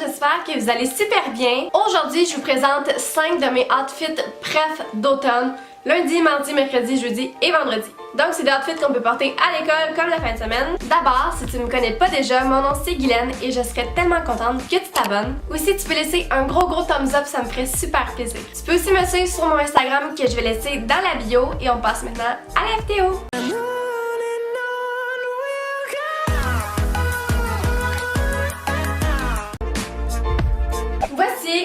j'espère que vous allez super bien. Aujourd'hui, je vous présente 5 de mes outfits préf d'automne, lundi, mardi, mercredi, jeudi et vendredi. Donc c'est des outfits qu'on peut porter à l'école comme la fin de semaine. D'abord, si tu me connais pas déjà, mon nom c'est Guylaine et je serais tellement contente que tu t'abonnes. Aussi, tu peux laisser un gros thumbs up, ça me ferait super plaisir. Tu peux aussi me suivre sur mon Instagram que je vais laisser dans la bio et on passe maintenant à la vidéo.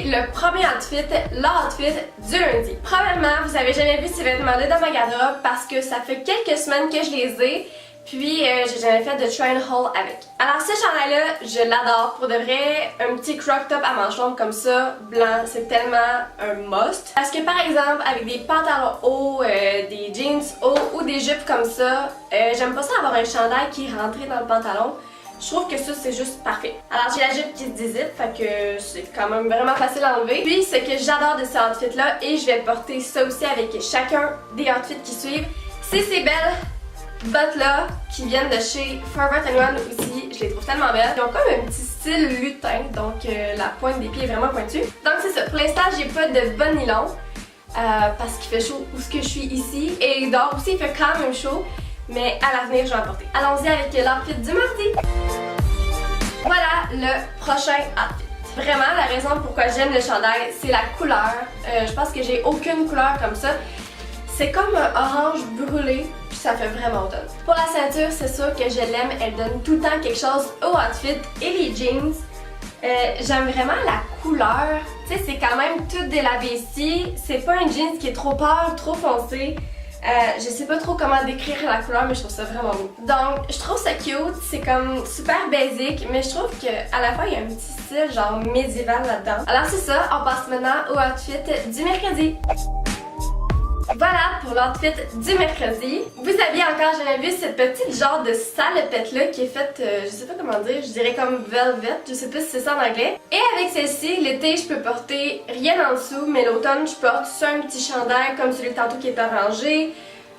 Le premier outfit, l'outfit du lundi. Probablement, vous avez jamais vu ces vêtements-là dans ma garde-robe parce que ça fait quelques semaines que je les ai, puis j'ai jamais fait de try and haul avec. Alors ce chandail-là, je l'adore. Pour de vrai, un petit crop top à manches longues comme ça, blanc, c'est tellement un must. Parce que par exemple, avec des pantalons hauts, des jeans hauts ou des jupes comme ça, j'aime pas ça avoir un chandail qui est rentré dans le pantalon. Je trouve que ça c'est juste parfait. Alors j'ai la jupe qui se dézippe, fait que c'est quand même vraiment facile à enlever. Puis ce que j'adore de ces outfits là, et je vais porter ça aussi avec chacun des outfits qui suivent, c'est ces belles bottes là qui viennent de chez Forever 21 aussi. Je les trouve tellement belles. Ils ont comme un petit style lutin, donc la pointe des pieds est vraiment pointue. Donc c'est ça, pour l'instant j'ai pas de bas nylon parce qu'il fait chaud où ce que je suis ici. Et dehors aussi il fait quand même chaud. Mais à l'avenir, je vais en porter. Allons-y avec l'outfit du mardi. Voilà le prochain outfit. Vraiment, la raison pourquoi j'aime le chandail, c'est la couleur. Je pense que j'ai aucune couleur comme ça. C'est comme un orange brûlé, puis ça fait vraiment automne. Pour la ceinture, c'est sûr que je l'aime. Elle donne tout le temps quelque chose au outfit. Et les jeans, j'aime vraiment la couleur. Tu sais, c'est quand même tout délavé ici. C'est pas un jeans qui est trop pâle, trop foncé. Je sais pas trop comment décrire la couleur, mais je trouve ça vraiment beau. Donc, je trouve ça cute, c'est comme super basic, mais je trouve qu'à la fois il y a un petit style genre médiéval là-dedans. Alors c'est ça, on passe maintenant au outfit du mercredi. Voilà pour l'outfit du mercredi. Vous aviez encore jamais vu cette petite genre de salopette là qui est faite, je sais pas comment dire, je dirais comme velvet, je sais pas si c'est ça en anglais. Et avec celle-ci, l'été je peux porter rien en dessous, mais l'automne je porte soit un petit chandail comme celui de tantôt qui est orangé,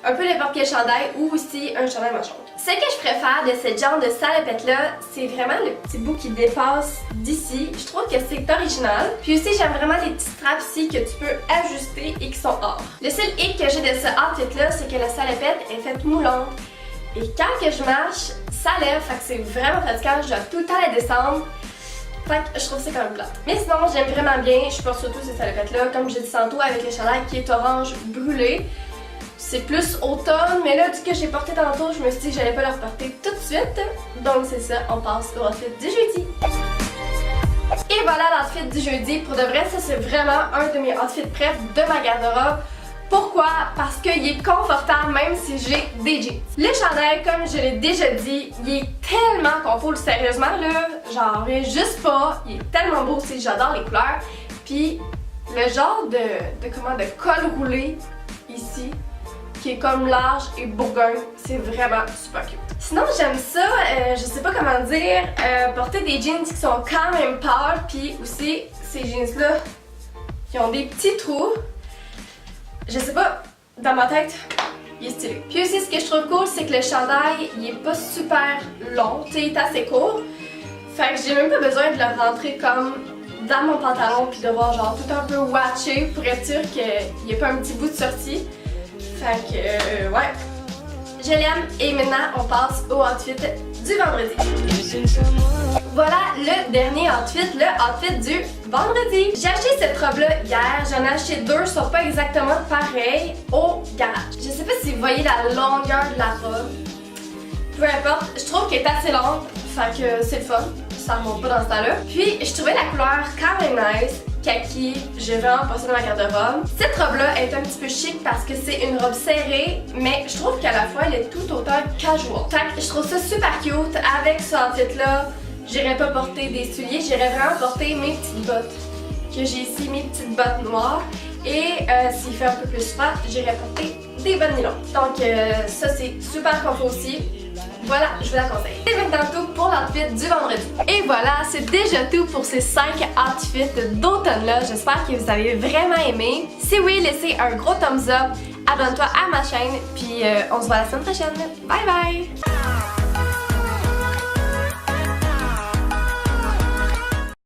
un peu n'importe quel chandail ou aussi un chandail manche longue. Ce que je préfère de cette genre de salopette là, c'est vraiment le petit bout qui dépasse d'ici. Je trouve que c'est original. Puis aussi j'aime vraiment les petits straps ici que tu peux ajuster et qui sont or. Le seul hic que j'ai de ce outfit là, c'est que la salopette est faite moulante. Et quand que je marche, ça lève, fait que c'est vraiment fatigant, je dois tout le temps la descendre. Fait que je trouve ça quand même plate. Mais sinon j'aime vraiment bien, je porte surtout ces salopettes là, comme j'ai dit tantôt avec le chandail qui est orange brûlé. C'est plus automne, mais là, du que j'ai porté tantôt, je me suis dit que j'allais pas le reporter tout de suite. Donc c'est ça, on passe au outfit du jeudi. Et voilà l'outfit du jeudi. Pour de vrai, ça c'est vraiment un de mes outfits préf de ma garde-robe. Pourquoi? Parce qu'il est confortable même si j'ai des jeans. Le chandail, comme je l'ai déjà dit, il est tellement confort, sérieusement là, j'en reviens juste pas. Il est tellement beau aussi, j'adore les couleurs. Puis le genre de col roulé ici, qui est comme large et bourgogne, c'est vraiment super cute. Sinon j'aime ça, je sais pas comment dire, porter des jeans qui sont quand même pâles, puis aussi ces jeans là qui ont des petits trous. Je sais pas, dans ma tête, il est stylé. Puis aussi ce que je trouve cool, c'est que le chandail il est pas super long, tu sais, il est assez court. Fait que j'ai même pas besoin de le rentrer comme dans mon pantalon puis de voir genre tout un peu watché pour être sûr qu'il n'y ait pas un petit bout de sortie. Fait que ouais, je l'aime. Et maintenant on passe au outfit du vendredi. Voilà le dernier outfit, le outfit du vendredi. J'ai acheté cette robe là hier, j'en ai acheté deux, sont pas exactement pareilles au garage. Je sais pas si vous voyez la longueur de la robe. Peu importe, je trouve qu'elle est assez longue, fait que c'est le fun, ça remonte pas dans ce temps-là. Puis je trouvais la couleur quand même nice. Kaki, j'ai vraiment passé dans ma garde-robe. Cette robe-là est un petit peu chic parce que c'est une robe serrée, mais je trouve qu'à la fois elle est tout autant casual. Fait que je trouve ça super cute. Avec ce outfit-là, j'irais pas porter des souliers, j'irais vraiment porter mes petites bottes. Que j'ai ici, mes petites bottes noires. Et s'il fait un peu plus froid, j'irais porter des bottes nylon. Donc ça c'est super confort aussi. Voilà, je vous la conseille. C'est maintenant tout pour l'outfit du vendredi. Et voilà, c'est déjà tout pour ces 5 outfits d'automne-là. J'espère que vous avez vraiment aimé. Si oui, laissez un gros thumbs up, abonne-toi à ma chaîne, puis on se voit la semaine prochaine. Bye bye!